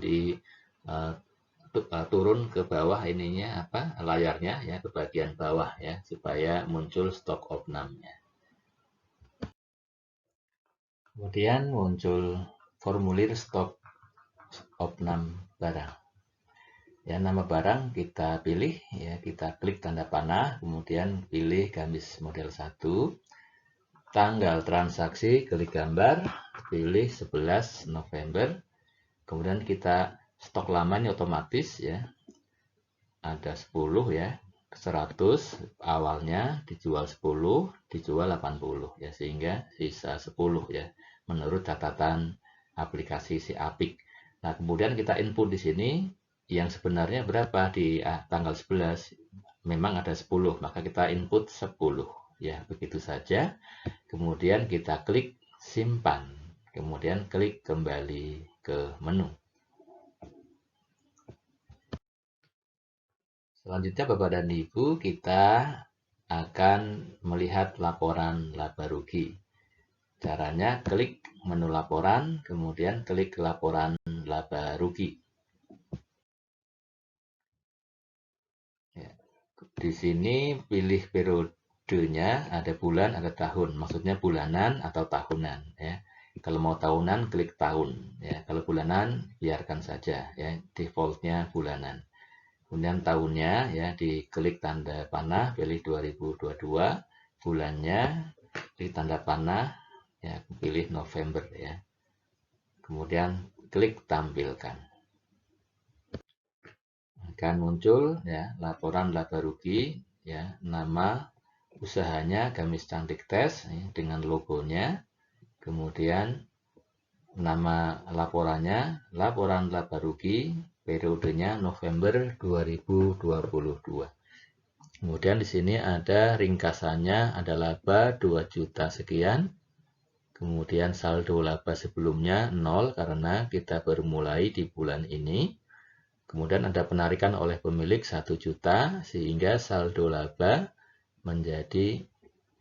turun ke bawah ininya layarnya ya, ke bagian bawah ya, supaya muncul stok opnamnya. Kemudian muncul formulir stok opnam barang. Ya, nama barang kita pilih ya, kita klik tanda panah, kemudian pilih gamis model 1. Tanggal transaksi klik gambar, pilih 11 November. Kemudian kita stok lamanya otomatis ya. Ada 10 ya. 100 awalnya dijual 10, dijual 80 ya, sehingga sisa 10 ya menurut catatan aplikasi si Apik. Nah, kemudian kita input di sini yang sebenarnya berapa di tanggal 11, memang ada 10, maka kita input 10 ya, begitu saja. Kemudian kita klik simpan, kemudian klik kembali ke menu. Selanjutnya Bapak dan Ibu, kita akan melihat laporan laba rugi. Caranya klik menu laporan, kemudian klik laporan laba rugi. Di sini pilih periodenya, ada bulan, ada tahun. Maksudnya bulanan atau tahunan ya. Kalau mau tahunan klik tahun ya. Kalau bulanan biarkan saja ya, defaultnya bulanan. Kemudian tahunnya ya diklik tanda panah, pilih 2022, bulannya di tanda panah ya pilih November ya. Kemudian klik tampilkan. Akan muncul ya laporan laba rugi ya, nama usahanya Gamis Cantik Tes ya, dengan logonya. Kemudian nama laporannya laporan laba rugi periodenya November 2022. Kemudian di sini ada ringkasannya, ada laba 2 juta sekian. Kemudian saldo laba sebelumnya 0 karena kita baru mulai di bulan ini. Kemudian ada penarikan oleh pemilik 1 juta sehingga saldo laba menjadi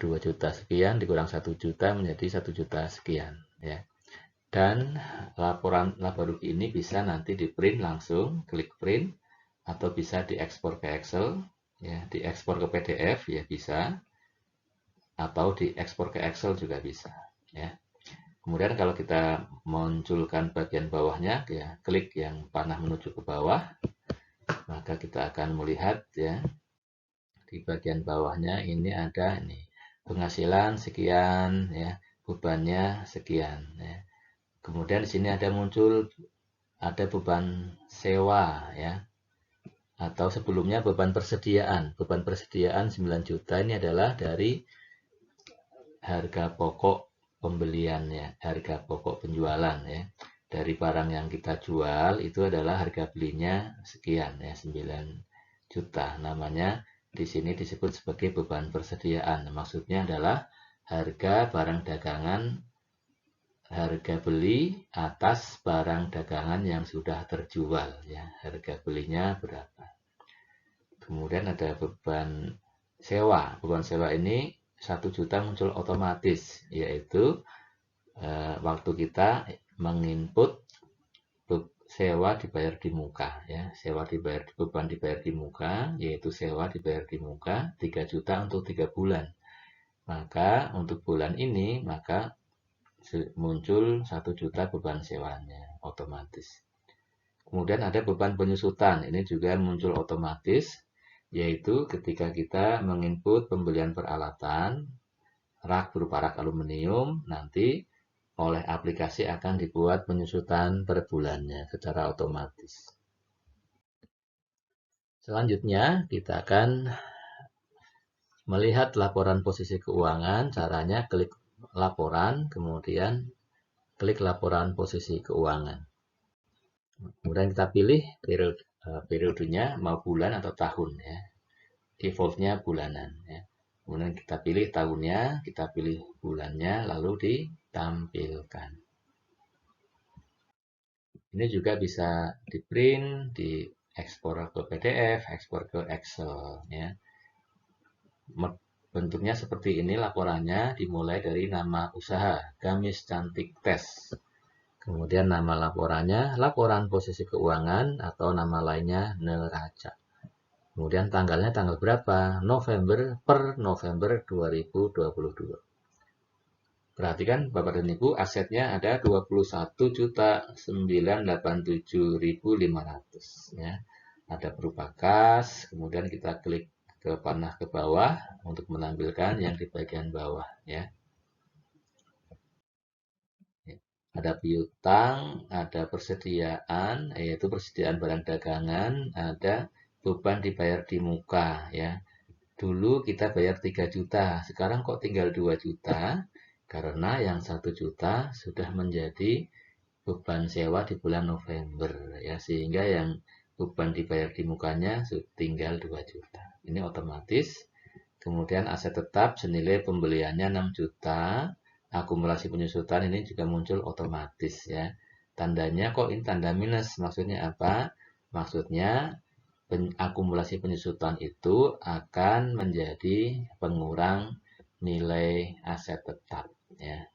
2 juta sekian dikurang 1 juta menjadi 1 juta sekian ya. Dan laporan laba rugi ini bisa nanti di print langsung, klik print, atau bisa diekspor ke Excel, ya, diekspor ke PDF ya bisa, atau diekspor ke Excel juga bisa. Ya. Kemudian kalau kita munculkan bagian bawahnya, ya, klik yang panah menuju ke bawah, maka kita akan melihat ya di bagian bawahnya ini ada ini penghasilan sekian, ya, bebannya sekian. Ya. Kemudian di sini ada muncul ada beban sewa ya. Atau sebelumnya beban persediaan. Beban persediaan 9 juta ini adalah dari harga pokok pembeliannya, harga pokok penjualan ya. Dari barang yang kita jual itu adalah harga belinya sekian ya, 9 juta. Namanya di sini disebut sebagai beban persediaan. Maksudnya adalah harga barang dagangan, harga beli atas barang dagangan yang sudah terjual ya, harga belinya berapa. Kemudian ada beban sewa. Beban sewa ini 1 juta muncul otomatis, yaitu waktu kita menginput sewa dibayar di muka ya, sewa dibayar, beban dibayar di muka, yaitu sewa dibayar di muka 3 juta untuk 3 bulan. Maka untuk bulan ini maka muncul 1 juta beban sewanya otomatis. Kemudian ada beban penyusutan, ini juga muncul otomatis, yaitu ketika kita menginput pembelian peralatan, rak berupa rak aluminium, nanti oleh aplikasi akan dibuat penyusutan per bulannya secara otomatis. Selanjutnya kita akan melihat laporan posisi keuangan, caranya klik laporan, kemudian klik laporan posisi keuangan. Kemudian kita pilih periodenya mau bulan atau tahun ya. Defaultnya bulanan ya. Kemudian kita pilih tahunnya, kita pilih bulannya, lalu ditampilkan. Ini juga bisa di print, diekspor ke PDF, ekspor ke Excel ya. Bentuknya seperti ini laporannya, dimulai dari nama usaha Gamis Cantik Tes. Kemudian nama laporannya laporan posisi keuangan atau nama lainnya neraca. Kemudian tanggalnya tanggal berapa? November per November 2022. Perhatikan Bapak dan Ibu, asetnya ada 21.987.500 ya. Ada berupa kas, kemudian kita klik ke panah ke bawah untuk menampilkan yang di bagian bawah ya. Ada piutang, ada persediaan, yaitu persediaan barang dagangan, ada beban dibayar di muka ya. Dulu kita bayar 3 juta, sekarang kok tinggal 2 juta? Karena yang 1 juta sudah menjadi beban sewa di bulan November ya, sehingga yang beban dibayar di mukanya tinggal 2 juta. Ini otomatis. Kemudian aset tetap senilai pembeliannya 6 juta. Akumulasi penyusutan ini juga muncul otomatis ya. Tandanya kok ini tanda minus, maksudnya apa? Maksudnya akumulasi penyusutan itu akan menjadi pengurang nilai aset tetap ya.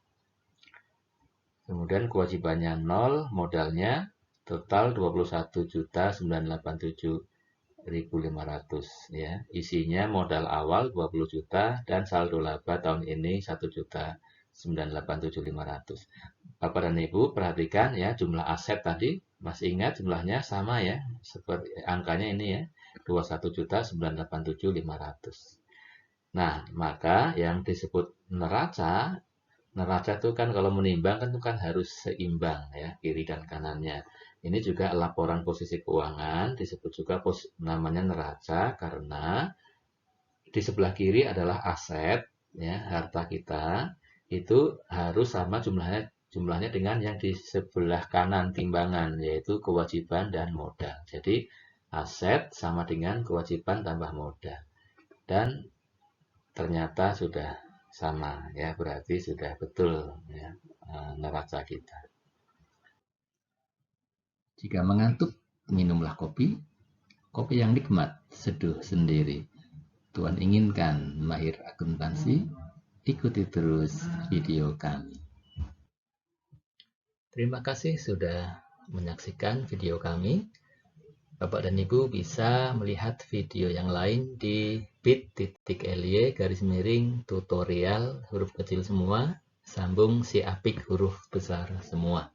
Kemudian kewajibannya 0, modalnya total 21.987.500 ya. Isinya modal awal 20 juta dan saldo laba tahun ini 1.987.500. Bapak dan Ibu perhatikan ya, jumlah aset tadi masih ingat jumlahnya sama ya, seperti angkanya ini ya, 21.987.500. Nah, maka yang disebut neraca itu kan kalau menimbang kan itu kan harus seimbang ya, kiri dan kanannya. Ini juga laporan posisi keuangan disebut juga namanya neraca karena di sebelah kiri adalah aset ya, harta kita itu harus sama jumlahnya dengan yang di sebelah kanan timbangan, yaitu kewajiban dan modal. Jadi aset sama dengan kewajiban tambah modal. Dan ternyata sudah sama ya, berarti sudah betul ya, neraca kita. Jika mengantuk, minumlah kopi yang nikmat, seduh sendiri. Tuhan inginkan mahir akuntansi, ikuti terus video kami. Terima kasih sudah menyaksikan video kami. Bapak dan Ibu bisa melihat video yang lain di bit.ly/tutorial huruf kecil semua, sambung si apik huruf besar semua.